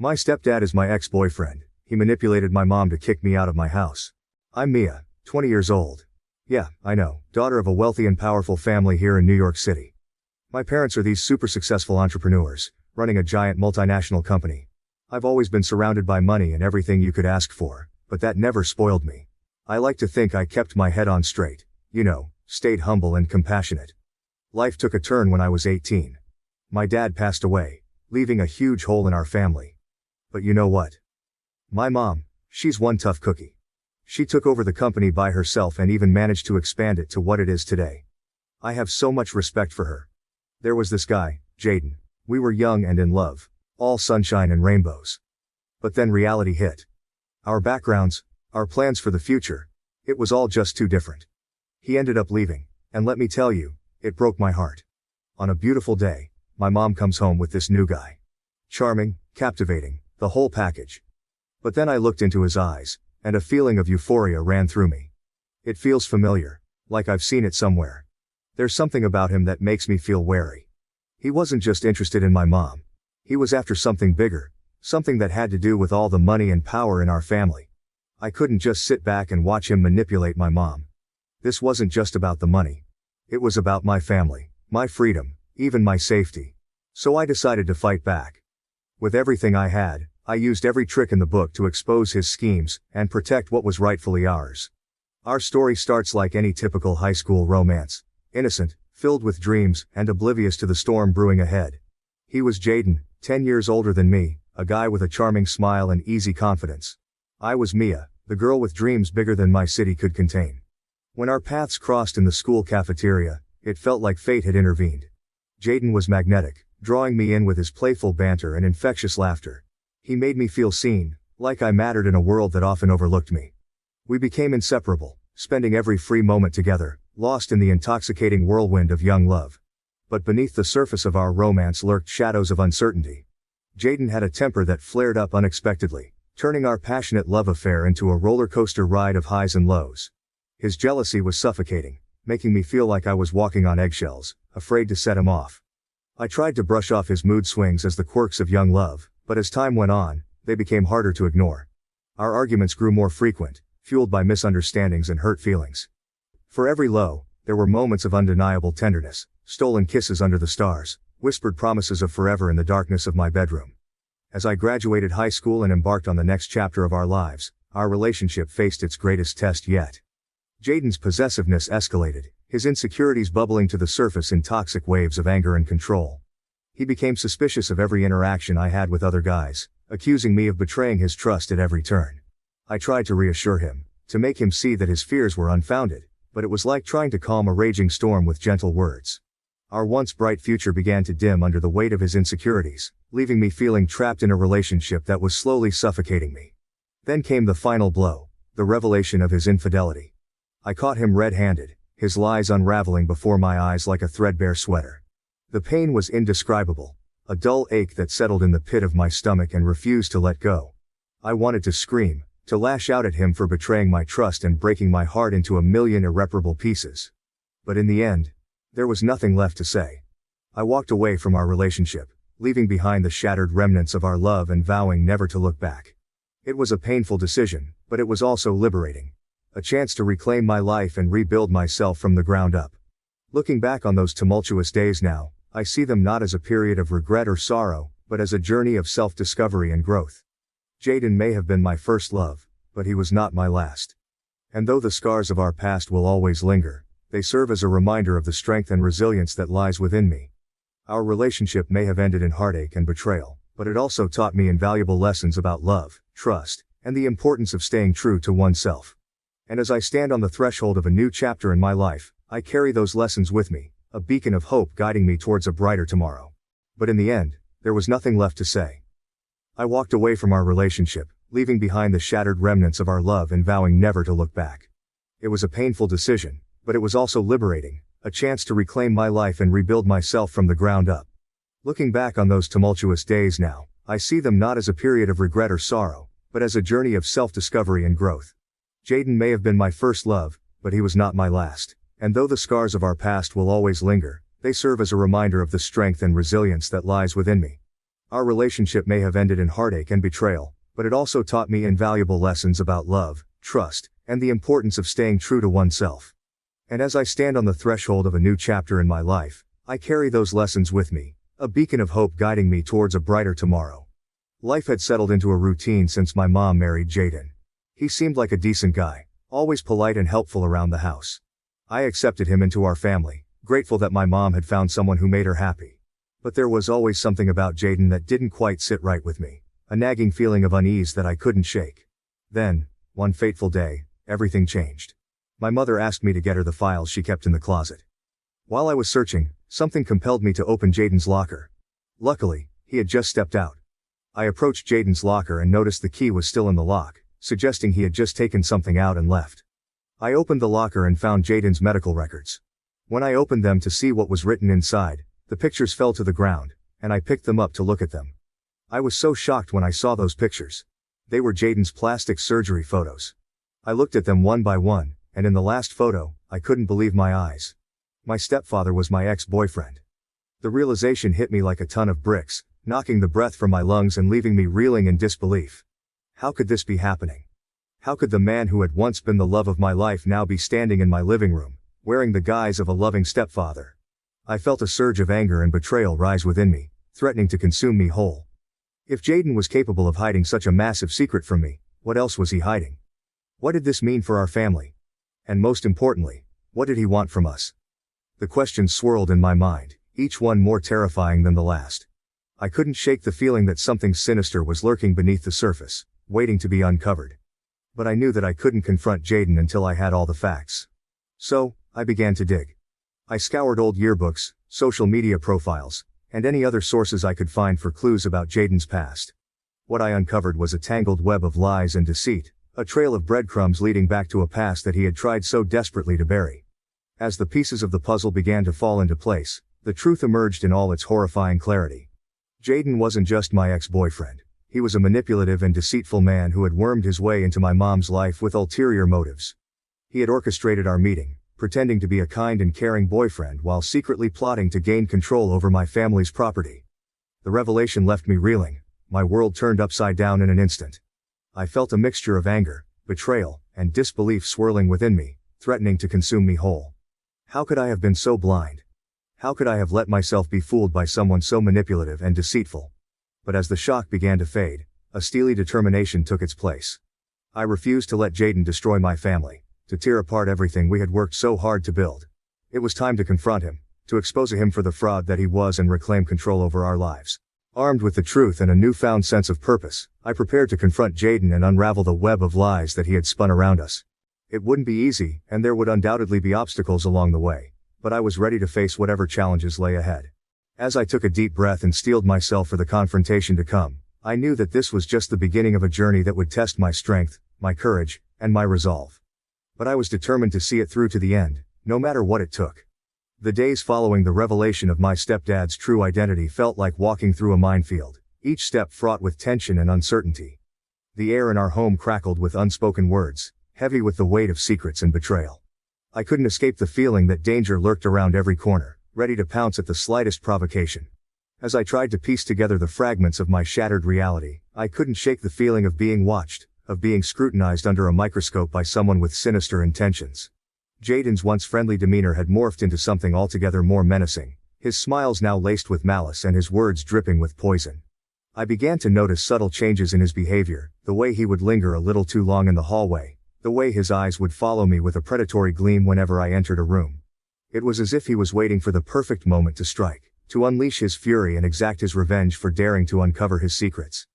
My stepdad is my ex-boyfriend. He manipulated my mom to kick me out of my house. I'm Mia, 20 years old. Yeah, I know, daughter of a wealthy and powerful family here in New York City. My parents are these super successful entrepreneurs, running a giant multinational company. I've always been surrounded by money and everything you could ask for, but that never spoiled me. I like to think I kept my head on straight, stayed humble and compassionate. Life took a turn when I was 18. My dad passed away, leaving a huge hole in our family. But you know what? My mom, she's one tough cookie. She took over the company by herself and even managed to expand it to what it is today. I have so much respect for her. There was this guy, Jaden. We were young and in love, all sunshine and rainbows. But then reality hit. Our backgrounds, our plans for the future, it was all just too different. He ended up leaving, and let me tell you, it broke my heart. On a beautiful day, my mom comes home with this new guy. Charming, captivating, the whole package. But then I looked into his eyes, and a feeling of euphoria ran through me. It feels familiar, like I've seen it somewhere. There's something about him that makes me feel wary. He wasn't just interested in my mom. He was after something bigger, something that had to do with all the money and power in our family. I couldn't just sit back and watch him manipulate my mom. This wasn't just about the money. It was about my family, my freedom, even my safety. So I decided to fight back. With everything I had, I used every trick in the book to expose his schemes and protect what was rightfully ours. Our story starts like any typical high school romance. Innocent, filled with dreams, and oblivious to the storm brewing ahead. He was Jaden, 10 years older than me, a guy with a charming smile and easy confidence. I was Mia, the girl with dreams bigger than my city could contain. When our paths crossed in the school cafeteria, it felt like fate had intervened. Jaden was magnetic, drawing me in with his playful banter and infectious laughter. He made me feel seen, like I mattered in a world that often overlooked me. We became inseparable, spending every free moment together, lost in the intoxicating whirlwind of young love. But beneath the surface of our romance lurked shadows of uncertainty. Jaden had a temper that flared up unexpectedly, turning our passionate love affair into a roller coaster ride of highs and lows. His jealousy was suffocating, making me feel like I was walking on eggshells, afraid to set him off. I tried to brush off his mood swings as the quirks of young love, but as time went on, they became harder to ignore. Our arguments grew more frequent, fueled by misunderstandings and hurt feelings. For every low, there were moments of undeniable tenderness, stolen kisses under the stars, whispered promises of forever in the darkness of my bedroom. As I graduated high school and embarked on the next chapter of our lives, our relationship faced its greatest test yet. Jaden's possessiveness escalated, his insecurities bubbling to the surface in toxic waves of anger and control. He became suspicious of every interaction I had with other guys, accusing me of betraying his trust at every turn. I tried to reassure him, to make him see that his fears were unfounded, but it was like trying to calm a raging storm with gentle words. Our once bright future began to dim under the weight of his insecurities, leaving me feeling trapped in a relationship that was slowly suffocating me. Then came the final blow, the revelation of his infidelity. I caught him red-handed, his lies unraveling before my eyes like a threadbare sweater. The pain was indescribable, a dull ache that settled in the pit of my stomach and refused to let go. I wanted to scream, to lash out at him for betraying my trust and breaking my heart into a million irreparable pieces. But in the end, there was nothing left to say. I walked away from our relationship, leaving behind the shattered remnants of our love and vowing never to look back. It was a painful decision, but it was also liberating. A chance to reclaim my life and rebuild myself from the ground up. Looking back on those tumultuous days now, I see them not as a period of regret or sorrow, but as a journey of self-discovery and growth. Jaden may have been my first love, but he was not my last. And though the scars of our past will always linger, they serve as a reminder of the strength and resilience that lies within me. Our relationship may have ended in heartache and betrayal, but it also taught me invaluable lessons about love, trust, and the importance of staying true to oneself. And as I stand on the threshold of a new chapter in my life, I carry those lessons with me, a beacon of hope guiding me towards a brighter tomorrow. But in the end, there was nothing left to say. I walked away from our relationship, leaving behind the shattered remnants of our love and vowing never to look back. It was a painful decision, but it was also liberating, a chance to reclaim my life and rebuild myself from the ground up. Looking back on those tumultuous days now, I see them not as a period of regret or sorrow, but as a journey of self-discovery and growth. Jaden may have been my first love, but he was not my last. And though the scars of our past will always linger, they serve as a reminder of the strength and resilience that lies within me. Our relationship may have ended in heartache and betrayal, but it also taught me invaluable lessons about love, trust, and the importance of staying true to oneself. And as I stand on the threshold of a new chapter in my life, I carry those lessons with me, a beacon of hope guiding me towards a brighter tomorrow. Life had settled into a routine since my mom married Jaden. He seemed like a decent guy, always polite and helpful around the house. I accepted him into our family, grateful that my mom had found someone who made her happy. But there was always something about Jaden that didn't quite sit right with me, a nagging feeling of unease that I couldn't shake. Then, one fateful day, everything changed. My mother asked me to get her the files she kept in the closet. While I was searching, something compelled me to open Jaden's locker. Luckily, he had just stepped out. I approached Jaden's locker and noticed the key was still in the lock, suggesting he had just taken something out and left. I opened the locker and found Jaden's medical records. When I opened them to see what was written inside, the pictures fell to the ground, and I picked them up to look at them. I was so shocked when I saw those pictures. They were Jaden's plastic surgery photos. I looked at them one by one, and in the last photo, I couldn't believe my eyes. My stepfather was my ex-boyfriend. The realization hit me like a ton of bricks, knocking the breath from my lungs and leaving me reeling in disbelief. How could this be happening? How could the man who had once been the love of my life now be standing in my living room, wearing the guise of a loving stepfather? I felt a surge of anger and betrayal rise within me, threatening to consume me whole. If Jaden was capable of hiding such a massive secret from me, what else was he hiding? What did this mean for our family? And most importantly, what did he want from us? The questions swirled in my mind, each one more terrifying than the last. I couldn't shake the feeling that something sinister was lurking beneath the surface, waiting to be uncovered. But I knew that I couldn't confront Jaden until I had all the facts. So, I began to dig. I scoured old yearbooks, social media profiles, and any other sources I could find for clues about Jaden's past. What I uncovered was a tangled web of lies and deceit, a trail of breadcrumbs leading back to a past that he had tried so desperately to bury. As the pieces of the puzzle began to fall into place, the truth emerged in all its horrifying clarity. Jaden wasn't just my ex-boyfriend. He was a manipulative and deceitful man who had wormed his way into my mom's life with ulterior motives. He had orchestrated our meeting, pretending to be a kind and caring boyfriend while secretly plotting to gain control over my family's property. The revelation left me reeling, my world turned upside down in an instant. I felt a mixture of anger, betrayal, and disbelief swirling within me, threatening to consume me whole. How could I have been so blind? How could I have let myself be fooled by someone so manipulative and deceitful? But as the shock began to fade, a steely determination took its place. I refused to let Jaden destroy my family, to tear apart everything we had worked so hard to build. It was time to confront him, to expose him for the fraud that he was and reclaim control over our lives. Armed with the truth and a newfound sense of purpose, I prepared to confront Jaden and unravel the web of lies that he had spun around us. It wouldn't be easy, and there would undoubtedly be obstacles along the way, but I was ready to face whatever challenges lay ahead. As I took a deep breath and steeled myself for the confrontation to come, I knew that this was just the beginning of a journey that would test my strength, my courage, and my resolve. But I was determined to see it through to the end, no matter what it took. The days following the revelation of my stepdad's true identity felt like walking through a minefield, each step fraught with tension and uncertainty. The air in our home crackled with unspoken words, heavy with the weight of secrets and betrayal. I couldn't escape the feeling that danger lurked around every corner, ready to pounce at the slightest provocation. As I tried to piece together the fragments of my shattered reality, I couldn't shake the feeling of being watched, of being scrutinized under a microscope by someone with sinister intentions. Jaden's once friendly demeanor had morphed into something altogether more menacing, his smiles now laced with malice and his words dripping with poison. I began to notice subtle changes in his behavior, the way he would linger a little too long in the hallway, the way his eyes would follow me with a predatory gleam whenever I entered a room. It was as if he was waiting for the perfect moment to strike, to unleash his fury and exact his revenge for daring to uncover his secrets.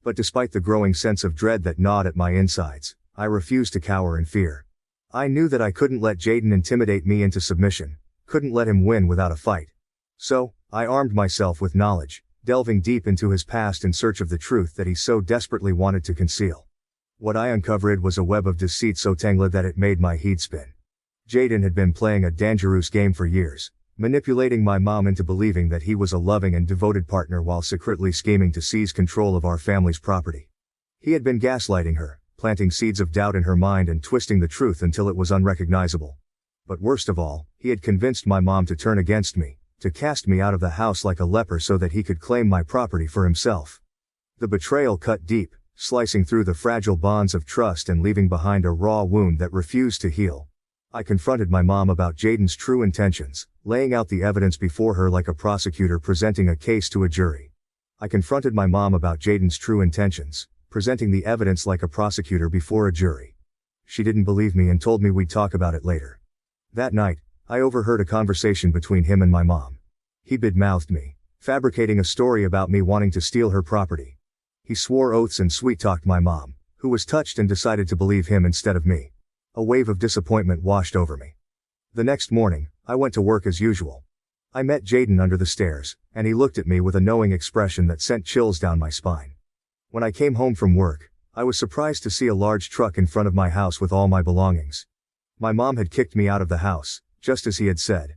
But despite the growing sense of dread that gnawed at my insides, I refused to cower in fear. I knew that I couldn't let Jaden intimidate me into submission, couldn't let him win without a fight. So, I armed myself with knowledge, delving deep into his past in search of the truth that he so desperately wanted to conceal. What I uncovered was a web of deceit so tangled that it made my head spin. Jaden had been playing a dangerous game for years, manipulating my mom into believing that he was a loving and devoted partner while secretly scheming to seize control of our family's property. He had been gaslighting her, planting seeds of doubt in her mind and twisting the truth until it was unrecognizable. But worst of all, he had convinced my mom to turn against me, to cast me out of the house like a leper so that he could claim my property for himself. The betrayal cut deep, slicing through the fragile bonds of trust and leaving behind a raw wound that refused to heal. I confronted my mom about Jaden's true intentions, laying out the evidence before her like a prosecutor presenting a case to a jury. I confronted my mom about Jaden's true intentions, presenting the evidence like a prosecutor before a jury. She didn't believe me and told me we'd talk about it later. That night, I overheard a conversation between him and my mom. He bad-mouthed me, fabricating a story about me wanting to steal her property. He swore oaths and sweet-talked my mom, who was touched and decided to believe him instead of me. A wave of disappointment washed over me. The next morning, I went to work as usual. I met Jaden under the stairs, and he looked at me with a knowing expression that sent chills down my spine. When I came home from work, I was surprised to see a large truck in front of my house with all my belongings. My mom had kicked me out of the house, just as he had said.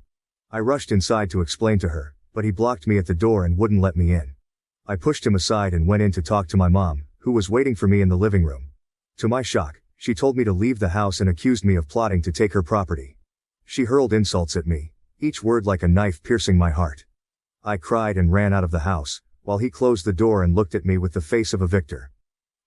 I rushed inside to explain to her, but he blocked me at the door and wouldn't let me in. I pushed him aside and went in to talk to my mom, who was waiting for me in the living room. To my shock, she told me to leave the house and accused me of plotting to take her property. She hurled insults at me, each word like a knife piercing my heart. I cried and ran out of the house, while he closed the door and looked at me with the face of a victor.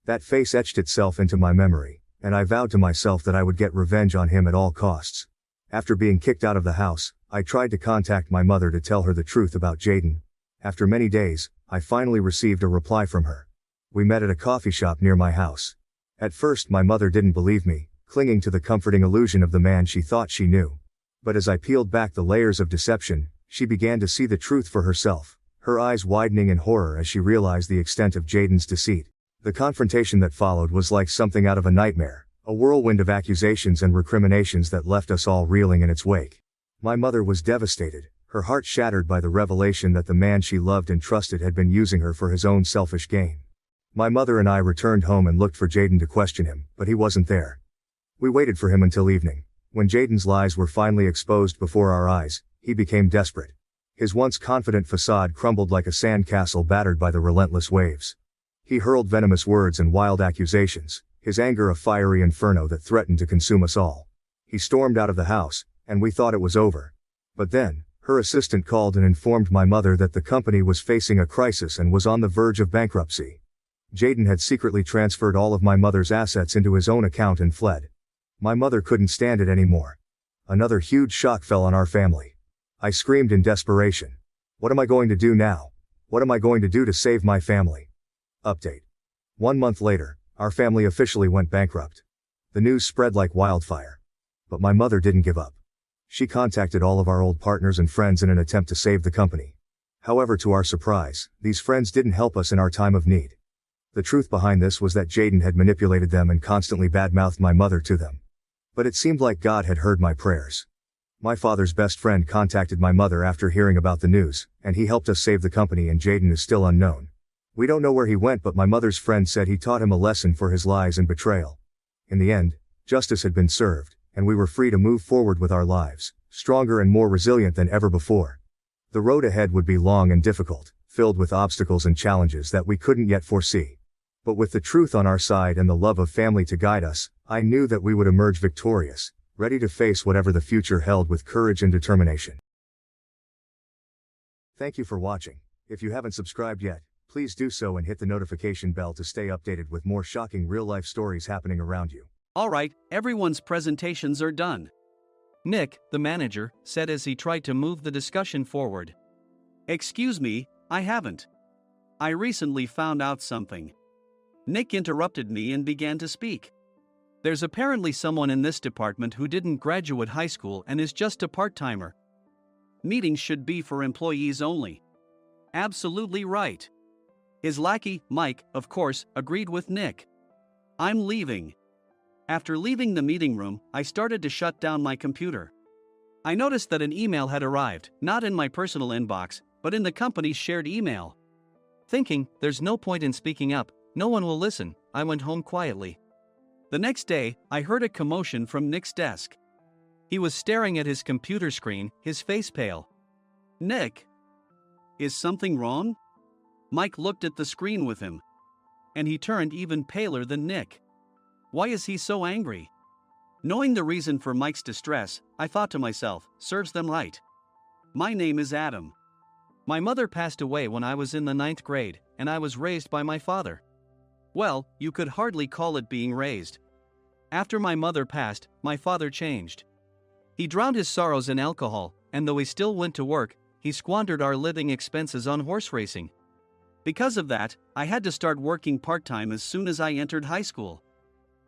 That face etched itself into my memory, and I vowed to myself that I would get revenge on him at all costs. After being kicked out of the house, I tried to contact my mother to tell her the truth about Jaden. After many days, I finally received a reply from her. We met at a coffee shop near my house. At first my mother didn't believe me, clinging to the comforting illusion of the man she thought she knew. But as I peeled back the layers of deception, she began to see the truth for herself, her eyes widening in horror as she realized the extent of Jaden's deceit. The confrontation that followed was like something out of a nightmare, a whirlwind of accusations and recriminations that left us all reeling in its wake. My mother was devastated, her heart shattered by the revelation that the man she loved and trusted had been using her for his own selfish gain. My mother and I returned home and looked for Jaden to question him, but he wasn't there. We waited for him until evening. When Jaden's lies were finally exposed before our eyes, he became desperate. His once confident facade crumbled like a sandcastle battered by the relentless waves. He hurled venomous words and wild accusations, his anger a fiery inferno that threatened to consume us all. He stormed out of the house, and we thought it was over. But then, her assistant called and informed my mother that the company was facing a crisis and was on the verge of bankruptcy. Jaden had secretly transferred all of my mother's assets into his own account and fled. My mother couldn't stand it anymore. Another huge shock fell on our family. I screamed in desperation. What am I going to do now? What am I going to do to save my family? Update. 1 month later, our family officially went bankrupt. The news spread like wildfire. But my mother didn't give up. She contacted all of our old partners and friends in an attempt to save the company. However, to our surprise, these friends didn't help us in our time of need. The truth behind this was that Jaden had manipulated them and constantly badmouthed my mother to them. But it seemed like God had heard my prayers. My father's best friend contacted my mother after hearing about the news, and he helped us save the company, and Jaden is still unknown. We don't know where he went, but my mother's friend said he taught him a lesson for his lies and betrayal. In the end, justice had been served, and we were free to move forward with our lives, stronger and more resilient than ever before. The road ahead would be long and difficult, filled with obstacles and challenges that we couldn't yet foresee. But with the truth on our side and the love of family to guide us, I knew that we would emerge victorious, ready to face whatever the future held with courage and determination. Thank you for watching. If you haven't subscribed yet, please do so and hit the notification bell to stay updated with more shocking real-life stories happening around you. Alright, everyone's presentations are done. Nick, the manager, said as he tried to move the discussion forward. Excuse me, I haven't. I recently found out something. Nick interrupted me and began to speak. There's apparently someone in this department who didn't graduate high school and is just a part-timer. Meetings should be for employees only. Absolutely right. His lackey, Mike, of course, agreed with Nick. I'm leaving. After leaving the meeting room, I started to shut down my computer. I noticed that an email had arrived, not in my personal inbox, but in the company's shared email. Thinking, there's no point in speaking up, no one will listen, I went home quietly. The next day, I heard a commotion from Nick's desk. He was staring at his computer screen, his face pale. Nick? Is something wrong? Mike looked at the screen with him. And he turned even paler than Nick. Why is he so angry? Knowing the reason for Mike's distress, I thought to myself, serves them right. My name is Adam. My mother passed away when I was in the ninth grade, and I was raised by my father. Well, you could hardly call it being raised. After my mother passed, my father changed. He drowned his sorrows in alcohol, and though he still went to work, he squandered our living expenses on horse racing. Because of that, I had to start working part-time as soon as I entered high school.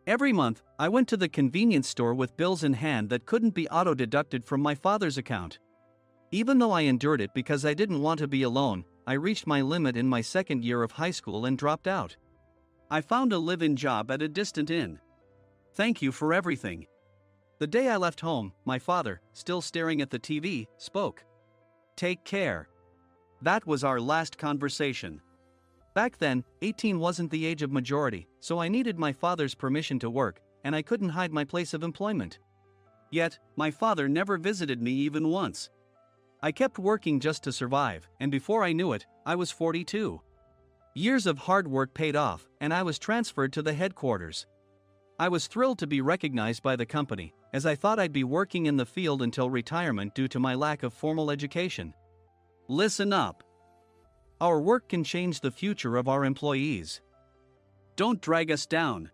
Every month, I went to the convenience store with bills in hand that couldn't be auto-deducted from my father's account. Even though I endured it because I didn't want to be alone, I reached my limit in my second year of high school and dropped out. I found a live-in job at a distant inn. Thank you for everything. The day I left home, my father, still staring at the TV, spoke. Take care. That was our last conversation. Back then, 18 wasn't the age of majority, so I needed my father's permission to work, and I couldn't hide my place of employment. Yet, my father never visited me even once. I kept working just to survive, and before I knew it, I was 42. Years of hard work paid off, and I was transferred to the headquarters. I was thrilled to be recognized by the company, as I thought I'd be working in the field until retirement due to my lack of formal education. Listen up. Our work can change the future of our employees. Don't drag us down.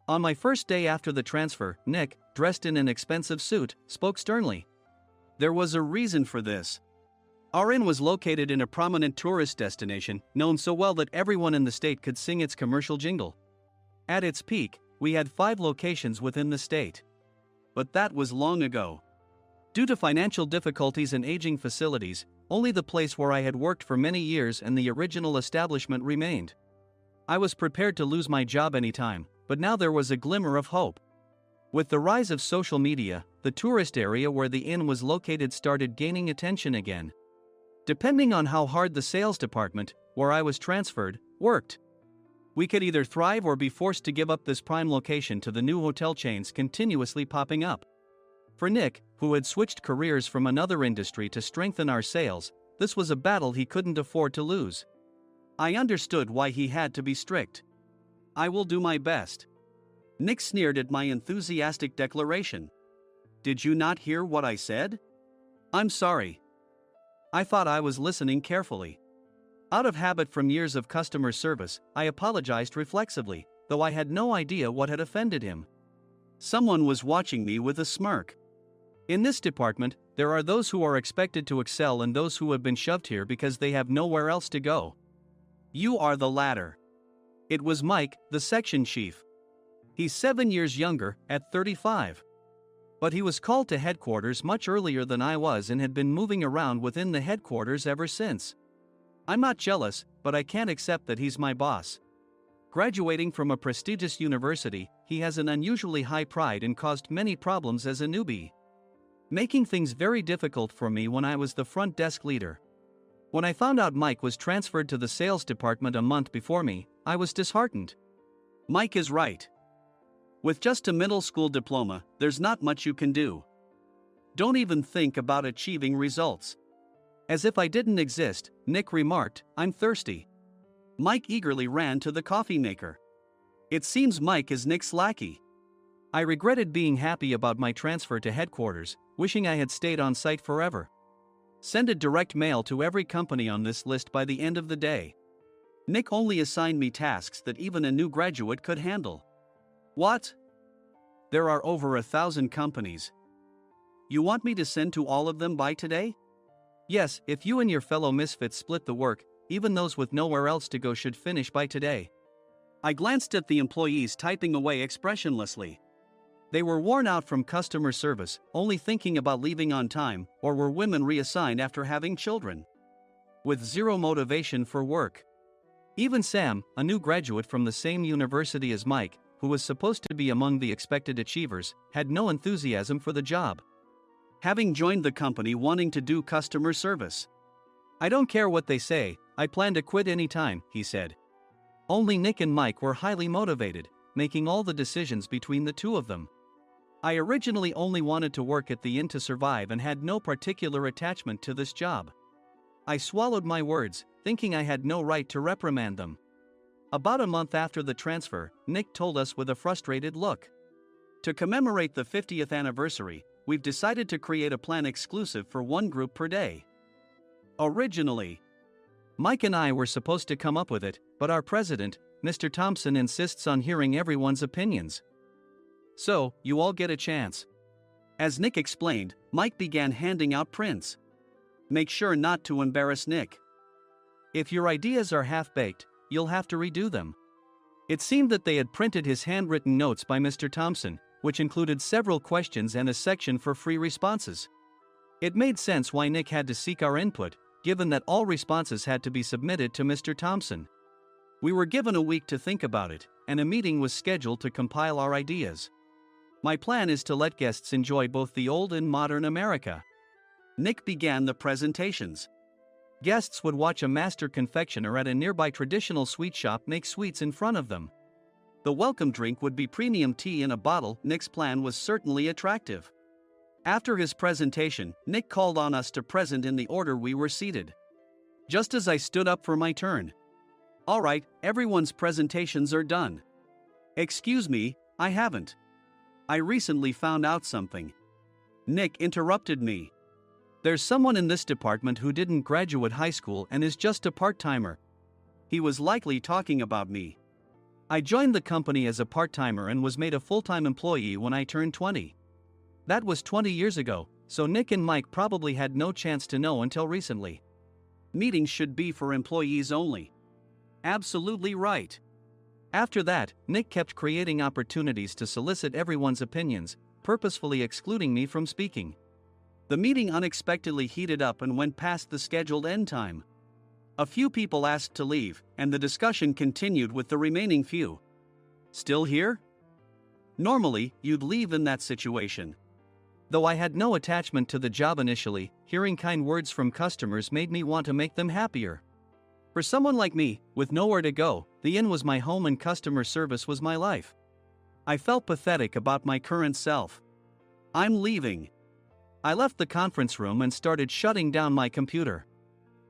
On my first day after the transfer, Nick, dressed in an expensive suit, spoke sternly. There was a reason for this. Our inn was located in a prominent tourist destination, known so well that everyone in the state could sing its commercial jingle. At its peak, we had 5 locations within the state. But that was long ago. Due to financial difficulties and aging facilities, only the place where I had worked for many years and the original establishment remained. I was prepared to lose my job anytime, but now there was a glimmer of hope. With the rise of social media, the tourist area where the inn was located started gaining attention again. Depending on how hard the sales department, where I was transferred, worked, we could either thrive or be forced to give up this prime location to the new hotel chains continuously popping up. For Nick, who had switched careers from another industry to strengthen our sales, this was a battle he couldn't afford to lose. I understood why he had to be strict. I will do my best. Nick sneered at my enthusiastic declaration. Did you not hear what I said? I'm sorry. I thought I was listening carefully. Out of habit from years of customer service, I apologized reflexively, though I had no idea what had offended him. Someone was watching me with a smirk. In this department, there are those who are expected to excel and those who have been shoved here because they have nowhere else to go. You are the latter. It was Mike, the section chief. He's 7 years younger, at 35. But he was called to headquarters much earlier than I was and had been moving around within the headquarters ever since. I'm not jealous, but I can't accept that he's my boss. Graduating from a prestigious university, he has an unusually high pride and caused many problems as a newbie, making things very difficult for me when I was the front desk leader. When I found out Mike was transferred to the sales department a month before me, I was disheartened. Mike is right. With just a middle school diploma, there's not much you can do. Don't even think about achieving results. As if I didn't exist, Nick remarked, I'm thirsty. Mike eagerly ran to the coffee maker. It seems Mike is Nick's lackey. I regretted being happy about my transfer to headquarters, wishing I had stayed on site forever. Send a direct mail to every company on this list by the end of the day. Nick only assigned me tasks that even a new graduate could handle. What? There are over 1,000 companies. You want me to send to all of them by today? Yes, if you and your fellow misfits split the work, even those with nowhere else to go should finish by today. I glanced at the employees typing away expressionlessly. They were worn out from customer service, only thinking about leaving on time, or were women reassigned after having children, with zero motivation for work. Even Sam, a new graduate from the same university as Mike, who was supposed to be among the expected achievers, had no enthusiasm for the job, having joined the company wanting to do customer service. I don't care what they say, I plan to quit anytime, he said. Only Nick and Mike were highly motivated, making all the decisions between the two of them. I originally only wanted to work at the inn to survive and had no particular attachment to this job. I swallowed my words, thinking I had no right to reprimand them. About a month after the transfer, Nick told us with a frustrated look. To commemorate the 50th anniversary, we've decided to create a plan exclusive for one group per day. Originally, Mike and I were supposed to come up with it, but our president, Mr. Thompson, insists on hearing everyone's opinions. So, you all get a chance. As Nick explained, Mike began handing out prints. Make sure not to embarrass Nick. If your ideas are half-baked, you'll have to redo them. It seemed that they had printed his handwritten notes by Mr. Thompson, which included several questions and a section for free responses. It made sense why Nick had to seek our input, given that all responses had to be submitted to Mr. Thompson. We were given a week to think about it, and a meeting was scheduled to compile our ideas. My plan is to let guests enjoy both the old and modern America. Nick began the presentations. Guests would watch a master confectioner at a nearby traditional sweet shop make sweets in front of them. The welcome drink would be premium tea in a bottle. Nick's plan was certainly attractive. After his presentation, Nick called on us to present in the order we were seated. Just as I stood up for my turn. All right, everyone's presentations are done. Excuse me, I haven't. I recently found out something. Nick interrupted me. There's someone in this department who didn't graduate high school and is just a part-timer. He was likely talking about me. I joined the company as a part-timer and was made a full-time employee when I turned 20. That was 20 years ago, so Nick and Mike probably had no chance to know until recently. Meetings should be for employees only. Absolutely right. After that, Nick kept creating opportunities to solicit everyone's opinions, purposefully excluding me from speaking. The meeting unexpectedly heated up and went past the scheduled end time. A few people asked to leave, and the discussion continued with the remaining few. Still here? Normally, you'd leave in that situation. Though I had no attachment to the job initially, hearing kind words from customers made me want to make them happier. For someone like me, with nowhere to go, the inn was my home and customer service was my life. I felt pathetic about my current self. I'm leaving. I left the conference room and started shutting down my computer.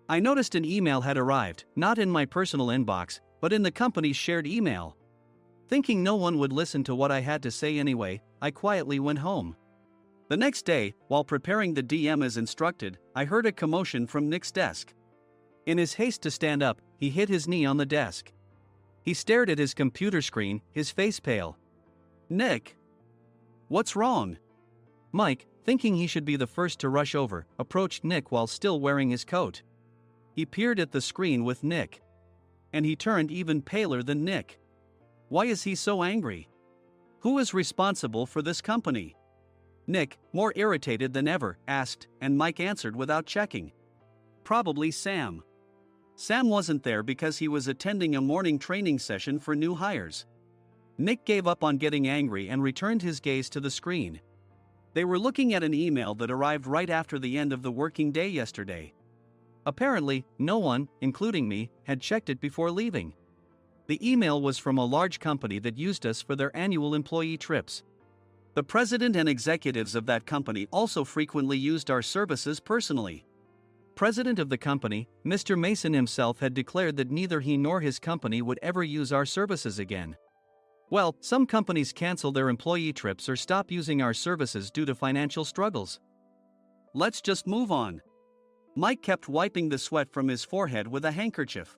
I noticed an email had arrived, not in my personal inbox, but in the company's shared email. Thinking no one would listen to what I had to say anyway, I quietly went home. The next day, while preparing the DM as instructed, I heard a commotion from Nick's desk. In his haste to stand up, he hit his knee on the desk. He stared at his computer screen, his face pale. Nick! What's wrong? Mike, thinking he should be the first to rush over, approached Nick while still wearing his coat. He peered at the screen with Nick. And he turned even paler than Nick. Why is he so angry? Who is responsible for this company? Nick, more irritated than ever, asked, and Mike answered without checking. Probably Sam. Sam wasn't there because he was attending a morning training session for new hires. Nick gave up on getting angry and returned his gaze to the screen. They were looking at an email that arrived right after the end of the working day yesterday. Apparently, no one, including me, had checked it before leaving. The email was from a large company that used us for their annual employee trips. The president and executives of that company also frequently used our services personally. President of the company, Mr. Mason himself, had declared that neither he nor his company would ever use our services again. Well, some companies cancel their employee trips or stop using our services due to financial struggles. Let's just move on. Mike kept wiping the sweat from his forehead with a handkerchief.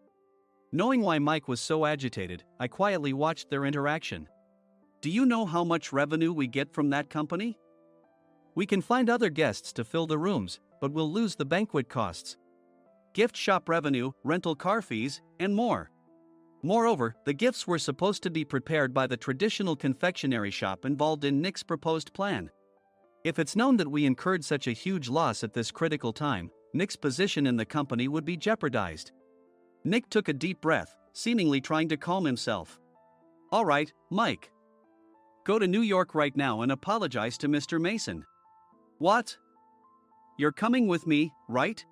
Knowing why Mike was so agitated, I quietly watched their interaction. Do you know how much revenue we get from that company? We can find other guests to fill the rooms, but we'll lose the banquet costs, gift shop revenue, rental car fees, and more. Moreover, the gifts were supposed to be prepared by the traditional confectionery shop involved in Nick's proposed plan. If it's known that we incurred such a huge loss at this critical time, Nick's position in the company would be jeopardized. Nick took a deep breath, seemingly trying to calm himself. All right, Mike. Go to New York right now and apologize to Mr. Mason. What? You're coming with me, right?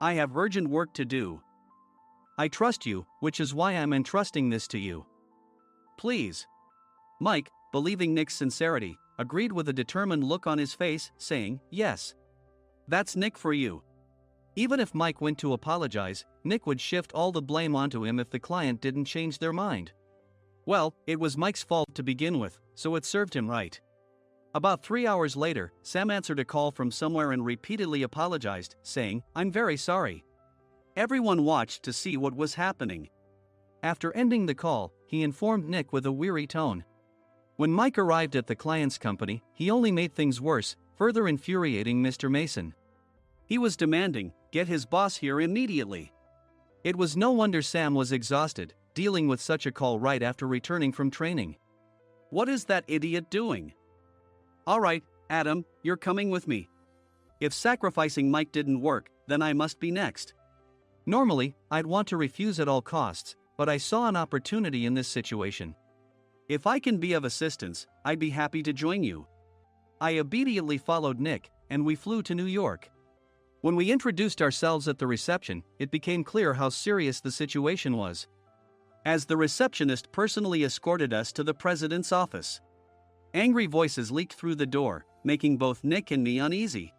I have urgent work to do. I trust you, which is why I'm entrusting this to you. Please. Mike, believing Nick's sincerity, agreed with a determined look on his face, saying, yes. That's Nick for you. Even if Mike went to apologize, Nick would shift all the blame onto him if the client didn't change their mind. Well, it was Mike's fault to begin with, so it served him right. About 3 hours later, Sam answered a call from somewhere and repeatedly apologized, saying, "I'm very sorry." Everyone watched to see what was happening. After ending the call, he informed Nick with a weary tone. When Mike arrived at the client's company, he only made things worse, further infuriating Mr. Mason. He was demanding, "Get his boss here immediately." It was no wonder Sam was exhausted, dealing with such a call right after returning from training. "What is that idiot doing?" "Alright, Adam, you're coming with me. If sacrificing Mike didn't work, then I must be next." Normally, I'd want to refuse at all costs, but I saw an opportunity in this situation. "If I can be of assistance, I'd be happy to join you." I obediently followed Nick, and we flew to New York. When we introduced ourselves at the reception, it became clear how serious the situation was, as the receptionist personally escorted us to the president's office. Angry voices leaked through the door, making both Nick and me uneasy.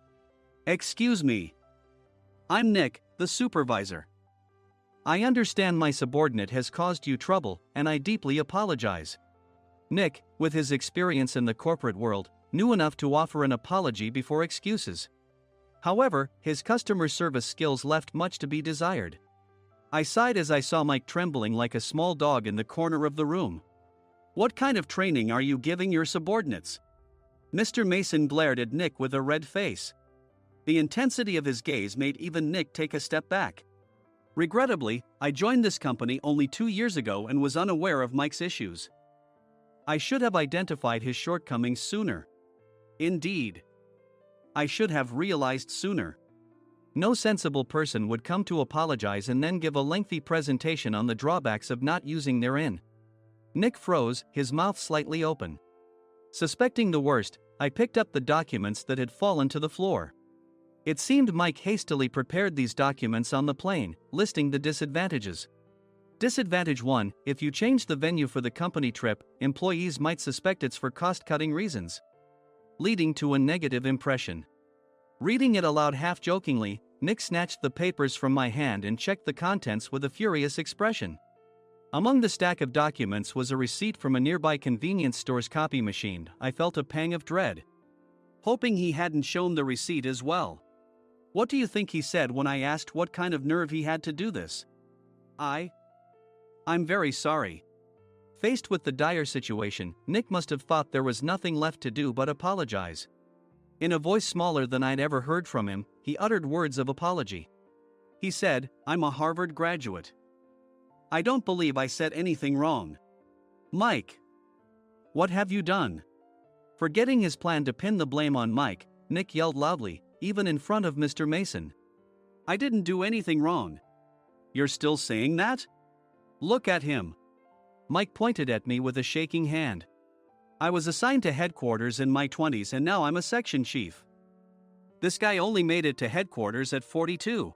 "Excuse me. I'm Nick, the supervisor. I understand my subordinate has caused you trouble, and I deeply apologize." Nick, with his experience in the corporate world, knew enough to offer an apology before excuses. However, his customer service skills left much to be desired. I sighed as I saw Mike trembling like a small dog in the corner of the room. "What kind of training are you giving your subordinates?" Mr. Mason glared at Nick with a red face. The intensity of his gaze made even Nick take a step back. Regrettably, I joined this company only 2 years ago and was unaware of Mike's issues. I should have identified his shortcomings sooner. Indeed, I should have realized sooner. No sensible person would come to apologize and then give a lengthy presentation on the drawbacks of not using their in. Nick froze, his mouth slightly open. Suspecting the worst, I picked up the documents that had fallen to the floor. It seemed Mike hastily prepared these documents on the plane, listing the disadvantages. Disadvantage 1: if you change the venue for the company trip, employees might suspect it's for cost-cutting reasons, leading to a negative impression. Reading it aloud half-jokingly, Nick snatched the papers from my hand and checked the contents with a furious expression. Among the stack of documents was a receipt from a nearby convenience store's copy machine. I felt a pang of dread, hoping he hadn't shown the receipt as well. What do you think he said when I asked what kind of nerve he had to do this? I'm very sorry." Faced with the dire situation, Nick must have thought there was nothing left to do but apologize. In a voice smaller than I'd ever heard from him, he uttered words of apology. He said, "I'm a Harvard graduate. I don't believe I said anything wrong." "Mike, what have you done?" Forgetting his plan to pin the blame on Mike, Nick yelled loudly, even in front of Mr. Mason. "I didn't do anything wrong." "You're still saying that? Look at him." Mike pointed at me with a shaking hand. "I was assigned to headquarters in my 20s and now I'm a section chief. This guy only made it to headquarters at 42.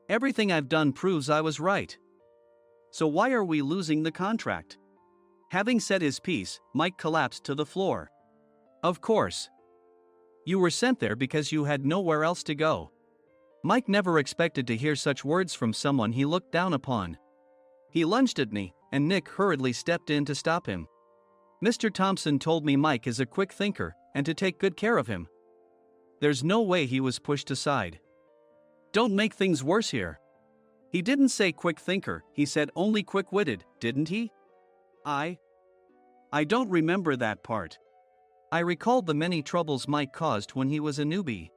Everything I've done proves I was right. So why are we losing the contract?" Having said his piece, Mike collapsed to the floor. "Of course. You were sent there because you had nowhere else to go." Mike never expected to hear such words from someone he looked down upon. He lunged at me, and Nick hurriedly stepped in to stop him. "Mr. Thompson told me Mike is a quick thinker, and to take good care of him." There's no way he was pushed aside. "Don't make things worse here. He didn't say quick thinker, he said only quick-witted, didn't he?" I don't remember that part." I recalled the many troubles Mike caused when he was a newbie.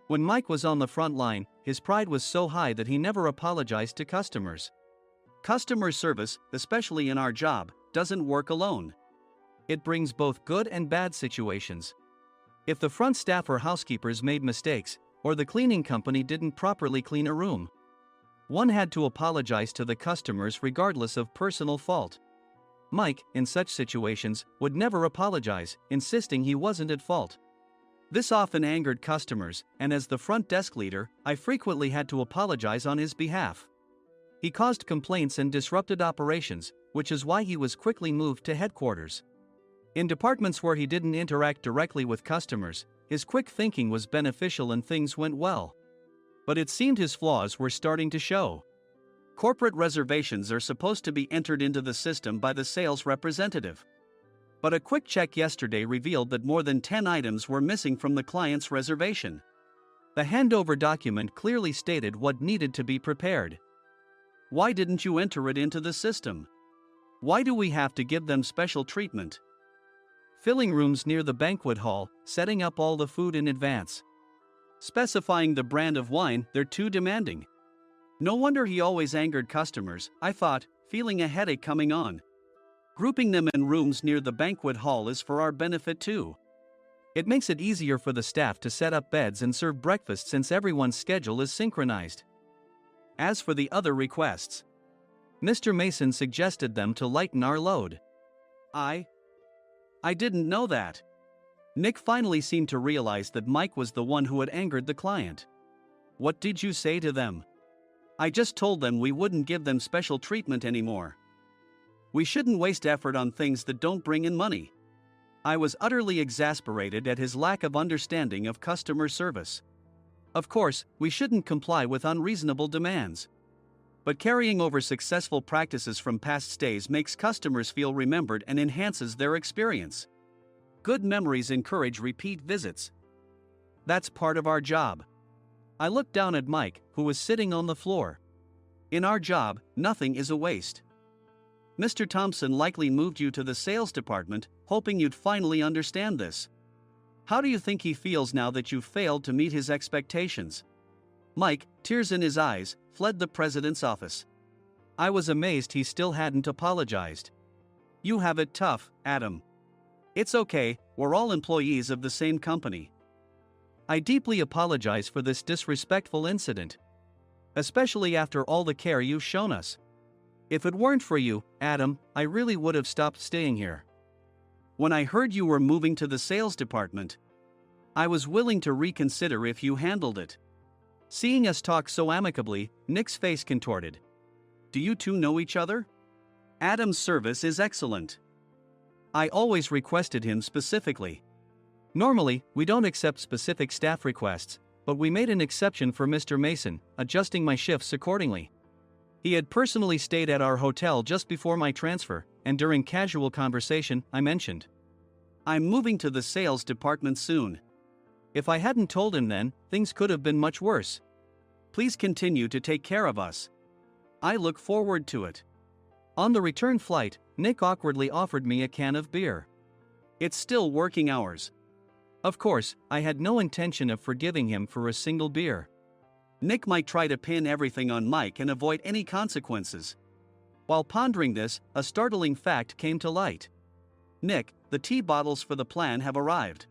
When Mike was on the front line, his pride was so high that he never apologized to customers. Customer service, especially in our job, doesn't work alone. It brings both good and bad situations. If the front staff or housekeepers made mistakes, or the cleaning company didn't properly clean a room, one had to apologize to the customers regardless of personal fault. Mike, in such situations, would never apologize, insisting he wasn't at fault. This often angered customers, and as the front desk leader, I frequently had to apologize on his behalf. He caused complaints and disrupted operations, which is why he was quickly moved to headquarters. In departments where he didn't interact directly with customers, his quick thinking was beneficial and things went well. But it seemed his flaws were starting to show. Corporate reservations are supposed to be entered into the system by the sales representative. But a quick check yesterday revealed that more than 10 items were missing from the client's reservation. The handover document clearly stated what needed to be prepared. Why didn't you enter it into the system? Why do we have to give them special treatment? Filling rooms near the banquet hall, setting up all the food in advance. Specifying the brand of wine, they're too demanding. No wonder he always angered customers, I thought, feeling a headache coming on. Grouping them in rooms near the banquet hall is for our benefit too. It makes it easier for the staff to set up beds and serve breakfast since everyone's schedule is synchronized. As for the other requests, Mr. Mason suggested them to lighten our load. I didn't know that. Nick finally seemed to realize that Mike was the one who had angered the client. What did you say to them? I just told them we wouldn't give them special treatment anymore. We shouldn't waste effort on things that don't bring in money. I was utterly exasperated at his lack of understanding of customer service. Of course, we shouldn't comply with unreasonable demands. But carrying over successful practices from past stays makes customers feel remembered and enhances their experience. Good memories encourage repeat visits. That's part of our job. I looked down at Mike, who was sitting on the floor. In our job, nothing is a waste. Mr. Thompson likely moved you to the sales department, hoping you'd finally understand this. How do you think he feels now that you've failed to meet his expectations? Mike, tears in his eyes, fled the president's office. I was amazed he still hadn't apologized. You have it tough, Adam. It's okay, we're all employees of the same company. I deeply apologize for this disrespectful incident. Especially after all the care you've shown us. If it weren't for you, Adam, I really would have stopped staying here. When I heard you were moving to the sales department, I was willing to reconsider if you handled it. Seeing us talk so amicably, Nick's face contorted. Do you two know each other? Adam's service is excellent. I always requested him specifically. Normally, we don't accept specific staff requests, but we made an exception for Mr. Mason, adjusting my shifts accordingly. He had personally stayed at our hotel just before my transfer, and during casual conversation, I mentioned, I'm moving to the sales department soon. If I hadn't told him then, things could have been much worse. Please continue to take care of us. I look forward to it. On the return flight, Nick awkwardly offered me a can of beer. It's still working hours. Of course, I had no intention of forgiving him for a single beer. Nick might try to pin everything on Mike and avoid any consequences. While pondering this, a startling fact came to light. Nick, the tea bottles for the plan have arrived.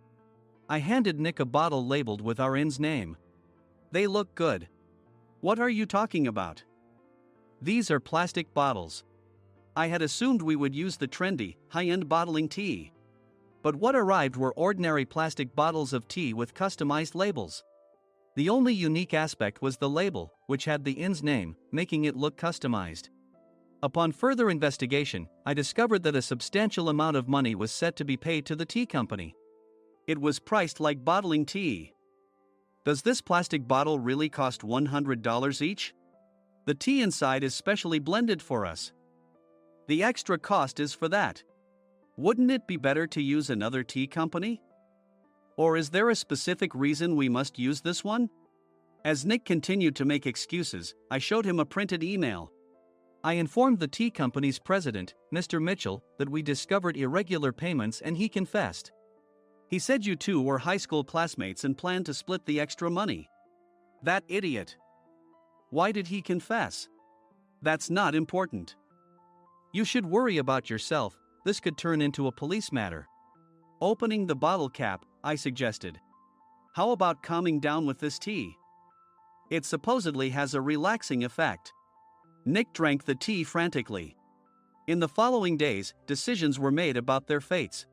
I handed Nick a bottle labeled with our inn's name. They look good. What are you talking about? These are plastic bottles. I had assumed we would use the trendy, high-end bottling tea. But what arrived were ordinary plastic bottles of tea with customized labels. The only unique aspect was the label, which had the inn's name, making it look customized. Upon further investigation, I discovered that a substantial amount of money was set to be paid to the tea company. It was priced like bottling tea. Does this plastic bottle really cost $100 each? The tea inside is specially blended for us. The extra cost is for that. Wouldn't it be better to use another tea company? Or is there a specific reason we must use this one? As Nick continued to make excuses, I showed him a printed email. I informed the tea company's president, Mr. Mitchell, that we discovered irregular payments and he confessed. He said you two were high school classmates and planned to split the extra money. That idiot. Why did he confess? That's not important. You should worry about yourself, this could turn into a police matter. Opening the bottle cap, I suggested. How about calming down with this tea? It supposedly has a relaxing effect. Nick drank the tea frantically. In the following days, decisions were made about their fates.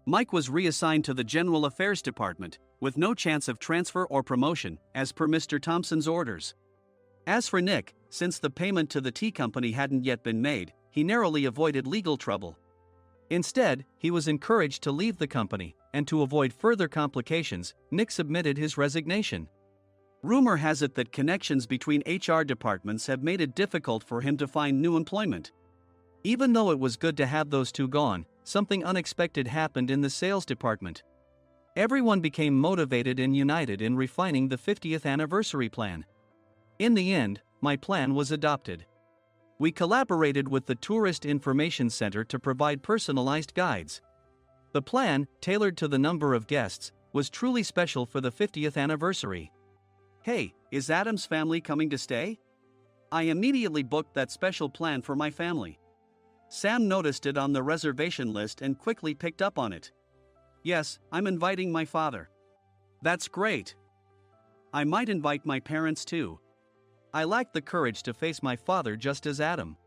Mike was reassigned to the General Affairs Department, with no chance of transfer or promotion, as per Mr. Thompson's orders. As for Nick, since the payment to the tea company hadn't yet been made, he narrowly avoided legal trouble. Instead, he was encouraged to leave the company, and to avoid further complications, Nick submitted his resignation. Rumor has it that connections between HR departments have made it difficult for him to find new employment. Even though it was good to have those two gone, something unexpected happened in the sales department. Everyone became motivated and united in refining the 50th anniversary plan. In the end, my plan was adopted. We collaborated with the Tourist Information Center to provide personalized guides. The plan, tailored to the number of guests, was truly special for the 50th anniversary. Hey, is Adam's family coming to stay? I immediately booked that special plan for my family. Sam noticed it on the reservation list and quickly picked up on it. Yes, I'm inviting my father. That's great. I might invite my parents too. I lacked the courage to face my father just as Adam.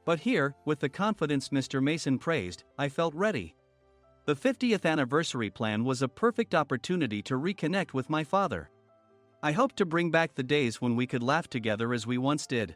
But here, with the confidence Mr. Mason praised, I felt ready. The 50th anniversary plan was a perfect opportunity to reconnect with my father. I hoped to bring back the days when we could laugh together as we once did.